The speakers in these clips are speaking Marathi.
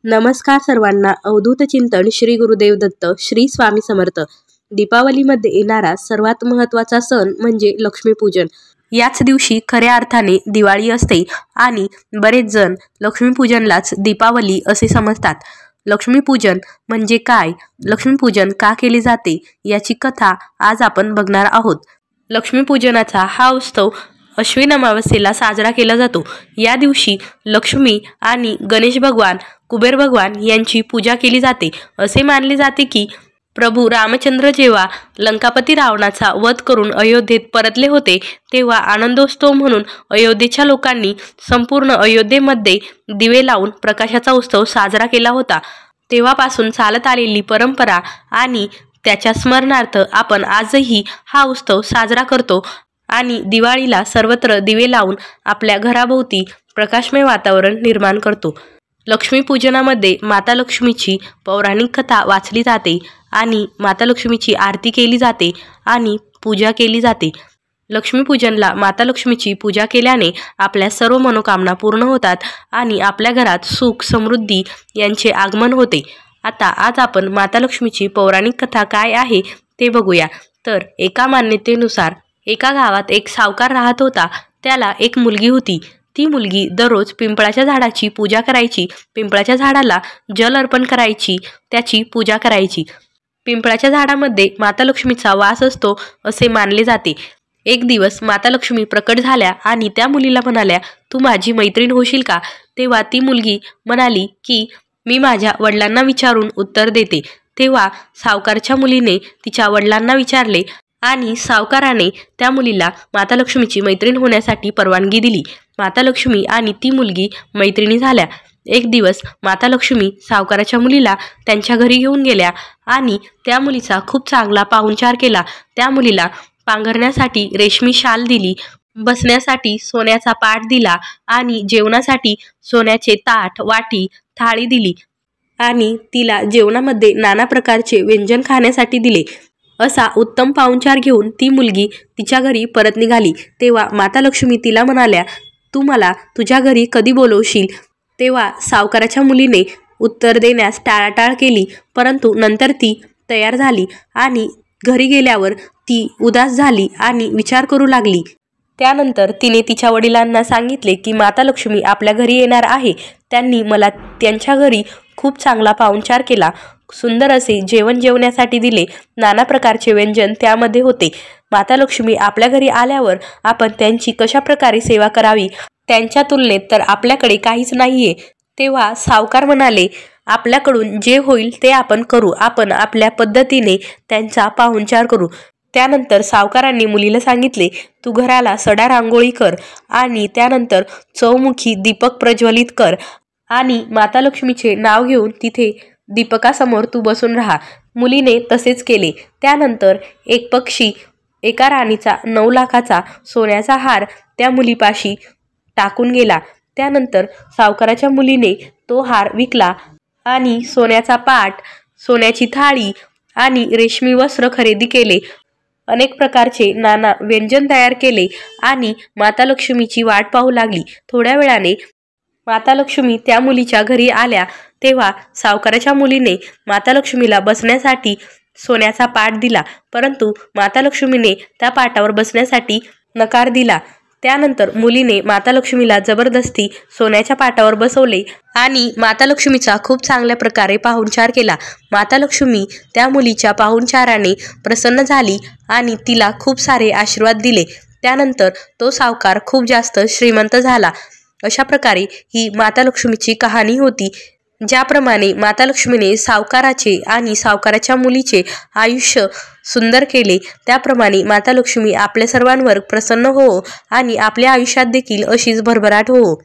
नमस्कार सर्वांना. अवधूत चिंतन श्री गुरुदेव दत्त श्री स्वामी समर्थ. दीपावलीमध्ये येणारा सर्वात महत्त्वाचा सण म्हणजे लक्ष्मीपूजन. याच दिवशी खऱ्या अर्थाने दिवाळी असते आणि बरेच जण लक्ष्मीपूजनलाच दीपावली असे समजतात. लक्ष्मीपूजन म्हणजे काय, लक्ष्मीपूजन का केले जाते याची कथा आज आपण बघणार आहोत. लक्ष्मीपूजनाचा हा उत्सव अश्विन अमावस्येला साजरा केला जातो. या दिवशी लक्ष्मी आणि गणेश भगवान, कुबेर भगवान यांची पूजा केली जाते. असे मानले जाते की प्रभू रामचंद्र जेव्हा लंकापती रावणाचा वध करून अयोध्येत परतले होते तेव्हा आनंदोत्सव म्हणून अयोध्येच्या लोकांनी संपूर्ण अयोध्येमध्ये दिवे लावून प्रकाशाचा उत्सव साजरा केला होता. तेव्हापासून चालत आलेली परंपरा आणि त्याच्या स्मरणार्थ आपण आजही हा उत्सव साजरा करतो आणि दिवाळीला सर्वत्र दिवे लावून आपल्या घराभोवती प्रकाशमय वातावरण निर्माण करतो. लक्ष्मीपूजनामध्ये माता लक्ष्मीची पौराणिक कथा वाचली जाते आणि माता लक्ष्मीची आरती केली जाते आणि पूजा केली जाते. लक्ष्मीपूजनला माता लक्ष्मीची पूजा केल्याने आपल्या सर्व मनोकामना पूर्ण होतात आणि आपल्या घरात सुख समृद्धी यांचे आगमन होते. आज आपण माता लक्ष्मीची पौराणिक कथा काय आहे ते बघूया. तर एका मान्यतेनुसार एका गावात एक सावकार राहत होता. त्याला एक मुलगी होती. ती मुलगी दररोज पिंपळाच्या झाडाची पूजा करायची, पिंपळाच्या झाडाला जल अर्पण करायची, त्याची पूजा करायची. पिंपळाच्या झाडामध्ये माता लक्ष्मीचा वास असतो असे मानले जाते. एक दिवस माता लक्ष्मी प्रकट झाल्या आणि त्या मुलीला म्हणाल्या, तू माझी मैत्रीण होशील का? तेव्हा ती मुलगी म्हणाली की मी माझ्या वडिलांना विचारून उत्तर देते. तेव्हा सावकारच्या मुलीने तिच्या वडिलांना विचारले आणि सावकाराने त्या मुलीला माता लक्ष्मीची मैत्रीण होण्यासाठी परवानगी दिली. माता लक्ष्मी आणि ती मुलगी मैत्रिणी झाल्या. एक दिवस माता लक्ष्मी सावकाराच्या मुलीला त्यांच्या घरी घेऊन गेल्या आणि त्या मुलीचा खूप चांगला पाहुणचार केला. त्या मुलीला पांघरण्यासाठी रेशमी शाल दिली, बसण्यासाठी सोन्याचा पाट दिला आणि जेवणासाठी सोन्याचे ताट, वाटी, थाळी दिली आणि तिला जेवणामध्ये नाना प्रकारचे व्यंजन खाण्यासाठी दिले. असा उत्तम पाहुणचार घेऊन ती मुलगी तिच्या घरी परत निघाली. तेव्हा माता लक्ष्मी तिला म्हणाल्या, तू मला तुझ्या घरी कधी बोलवशील? तेव्हा सावकाराच्या मुलीने उत्तर देण्यास टाळाटाळ केली, परंतु नंतर ती तयार झाली आणि घरी गेल्यावर ती उदास झाली आणि विचार करू लागली. त्यानंतर तिने तिच्या वडिलांना सांगितले की माता लक्ष्मी आपल्या घरी येणार आहे. त्यांनी मला त्यांच्या घरी खूप चांगला पाहुणचार केला, सुंदर असे जेवण जेवण्यासाठी दिले, नाना प्रकारचे व्यंजन त्यामध्ये होते. माता लक्ष्मी आपल्या घरी आल्यावर आपण त्यांची कशा प्रकारे सेवा करावी, त्यांच्या तुलनेत तर आपल्याकडे काहीच नाहीये. तेव्हा सावकार म्हणाले, आपल्याकडून जे होईल ते आपण करू, आपण आपल्या पद्धतीने त्यांचा पाहुणचार करू. त्यानंतर सावकारांनी मुलीला सांगितले, तू घराला सडा रांगोळी कर आणि त्यानंतर चौमुखी दीपक प्रज्वलित कर आणि माता लक्ष्मीचे नाव घेऊन तिथे दीपकासमोर तू बसून राहा. मुलीने तसेच केले. त्यानंतर एक पक्षी एका राणीचा 9 लाखाचा सोन्याचा हार त्या मुलीपाशी टाकून गेला. त्यानंतर सावकाराच्या मुलीने तो हार विकला आणि सोन्याचा पाट, सोन्याची थाळी आणि रेशमी वस्त्र खरेदी केले. अनेक प्रकारचे नाना व्यंजन तयार केले आणि माता लक्ष्मीची वाट पाहू लागली. थोड्या वेळाने माता लक्ष्मी त्या मुलीच्या घरी आल्या. तेव्हा सावकाराच्या मुलीने माता लक्ष्मीला बसण्यासाठी सोन्याचा पाट दिला, परंतु माता लक्ष्मीने त्या पाटावर बसण्यासाठी नकार दिला. त्यानंतर मुलीने माता लक्ष्मीला जबरदस्ती सोन्याच्या पाटावर बसवले आणि माता लक्ष्मीचा खूप चांगल्या प्रकारे पाहुणचार केला. माता लक्ष्मी त्या मुलीच्या पाहुणचाराने प्रसन्न झाली आणि तिला खूप सारे आशीर्वाद दिले. त्यानंतर तो सावकार खूप जास्त श्रीमंत झाला. अशा प्रकारे ही माता लक्ष्मीची कहाणी होती. ज्याप्रमाणे माता लक्ष्मीने सावकाराचे आणि सावकाराच्या मुलीचे आयुष्य सुंदर केले, त्याप्रमाणे माता लक्ष्मी आपल्या सर्वांवर प्रसन्न हो आणि आपल्या आयुष्यात देखील अशीच भरभराट हो,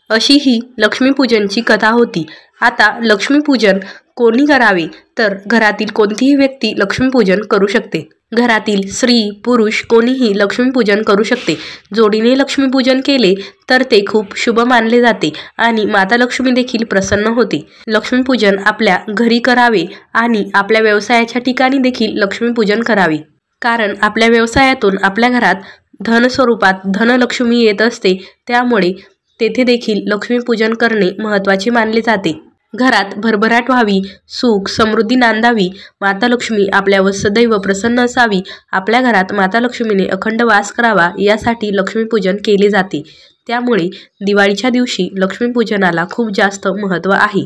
अशी ही लक्ष्मीपूजनची कथा होती. आता लक्ष्मीपूजन कोणी करावे? तर घरातील कोणतीही व्यक्ती लक्ष्मीपूजन करू शकते. घरातील स्त्री पुरुष कोणीही लक्ष्मीपूजन करू शकते. जोडीने लक्ष्मीपूजन केले तर ते खूप शुभ मानले जाते आणि माता लक्ष्मी देखील प्रसन्न होते. लक्ष्मीपूजन आपल्या घरी करावे आणि आपल्या व्यवसायाच्या ठिकाणी देखील लक्ष्मीपूजन करावे, कारण आपल्या व्यवसायातून आपल्या घरात धन स्वरूपात धनलक्ष्मी येत असते. त्यामुळे तेथे देखील लक्ष्मीपूजन करणे महत्त्वाचे मानले जाते. घरात भरभराट व्हावी, सुख समृद्धी नांदावी, माता लक्ष्मी आपल्यावर सदैव प्रसन्न असावी, आपल्या घरात माता लक्ष्मीने अखंड वास करावा यासाठी लक्ष्मीपूजन केले जाते. त्यामुळे दिवाळीच्या दिवशी लक्ष्मीपूजनाला खूप जास्त महत्त्व आहे.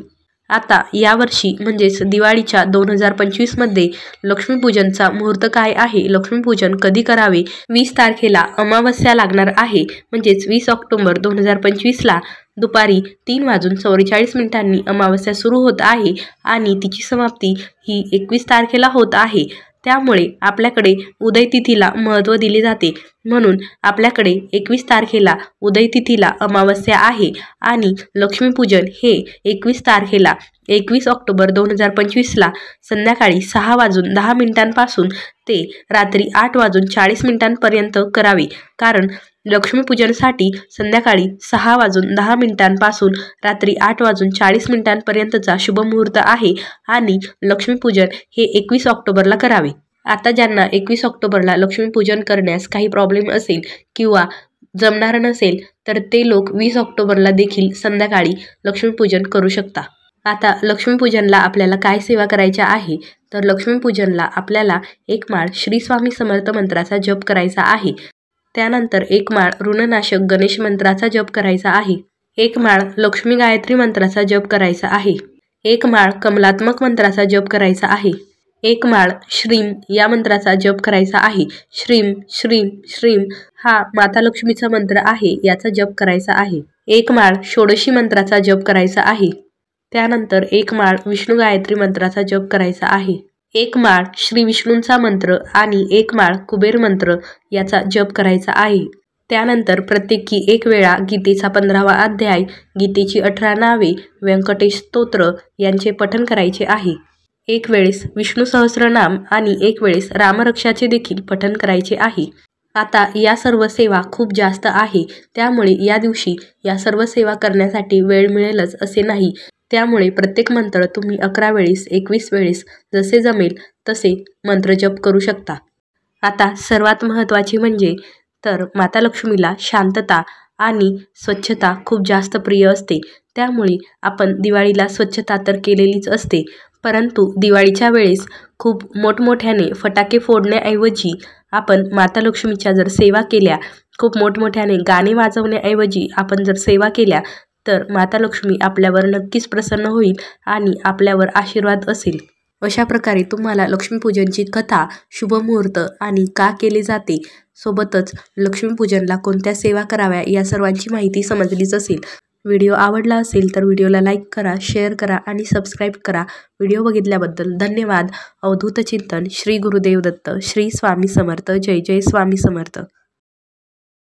आता यावर्षी म्हणजेच दिवाळीच्या 2025 मध्ये लक्ष्मीपूजनचा मुहूर्त काय आहे, लक्ष्मीपूजन कधी करावे, 20 तारखेला अमावस्या लागणार आहे. म्हणजेच 20 ऑक्टोबर 2025ला दुपारी 3:44 अमावस्या सुरू होत आहे आणि तिची समाप्ती ही 21 तारखेला होत आहे. त्यामुळे आपल्याकडे उदय तिथीला महत्त्व दिले जाते. म्हणून आपल्याकडे 21 तारखेला उदय तिथीला अमावस्या आहे आणि लक्ष्मीपूजन हे 21 तारखेला 21 ऑक्टोबर 2025ला संध्याकाळी 6:10 ते रात्री 8:40 करावे. कारण लक्ष्मीपूजनासाठी संध्याकाळी 6:10 रात्री 8:40 शुभमुहूर्त आहे आणि लक्ष्मीपूजन हे 21 ऑक्टोबरला करावे. आता ज्यांना 21 ऑक्टोबरला लक्ष्मीपूजन करण्यास काही प्रॉब्लेम असेल किंवा जमणार नसेल तर ते लोक 20 ऑक्टोबरला देखील संध्याकाळी लक्ष्मीपूजन करू शकता. आता लक्ष्मीपूजनला आपल्याला काय सेवा करायच्या आहे, तर लक्ष्मीपूजनला आपल्याला 1 माळ श्री स्वामी समर्थ मंत्राचा जप करायचा आहे. त्यानंतर 1 माळ ऋणनाशक गणेश मंत्राचा जप करायचा आहे. 1 माळ लक्ष्मी गायत्री मंत्राचा जप करायचा आहे. 1 माळ कमलात्मक मंत्राचा जप करायचा आहे. 1 माळ श्रीम या मंत्राचा जप करायचा आहे. श्रीम श्रीम श्रीम हा माता लक्ष्मीचा मंत्र आहे, याचा जप करायचा आहे. 1 माळ षोडशी मंत्राचा जप करायचा आहे. त्यानंतर 1 माळ विष्णू गायत्री मंत्राचा जप करायचा आहे. 1 माळ श्री विष्णूंचा मंत्र आणि 1 माळ कुबेर मंत्र याचा जप करायचा आहे. त्यानंतर प्रत्येकी 1 वेळा गीतेचा 15वा अध्याय, गीतेची 18 नावे, व्यंकटेश स्तोत्र यांचे पठण करायचे आहे. 1 वेळेस विष्णू सहस्रनाम आणि 1 वेळेस रामरक्षाचे देखील पठण करायचे आहे. आता या सर्व सेवा खूप जास्त आहे, त्यामुळे या दिवशी या सर्व सेवा करण्यासाठी वेळ मिळेलच असे नाही. त्यामुळे प्रत्येक मंत्र तुम्ही 11 वेळेस 21 वेळेस जसे जमेल तसे मंत्र जप करू शकता. आता सर्वात महत्त्वाचे म्हणजे तर माता लक्ष्मीला शांतता आणि स्वच्छता खूप जास्त प्रिय असते. त्यामुळे आपण दिवाळीला स्वच्छता तर केलेलीच असते, परंतु दिवाळीच्या वेळेस खूप मोठमोठ्याने फटाके फोडण्याऐवजी आपण माता लक्ष्मीच्या जर सेवा केल्या, खूप मोठमोठ्याने गाणे वाजवण्याऐवजी आपण जर सेवा केल्या तर माता लक्ष्मी आपल्यावर नक्कीच प्रसन्न होईल आणि आपल्यावर आशीर्वाद असेल. अशा प्रकारे तुम्हाला लक्ष्मीपूजनची कथा, शुभमुहूर्त आणि का केले जाते, सोबतच लक्ष्मीपूजनला कोणत्या सेवा कराव्या या सर्वांची माहिती समजलीच असेल. व्हिडिओ आवडला असेल तर व्हिडिओला लाईक करा, शेअर करा आणि सबस्क्राईब करा. व्हिडिओ बघितल्याबद्दल धन्यवाद. अवधूत चिंतन. श्री गुरुदेव दत्त. श्री स्वामी समर्थ. जय जय स्वामी समर्थ.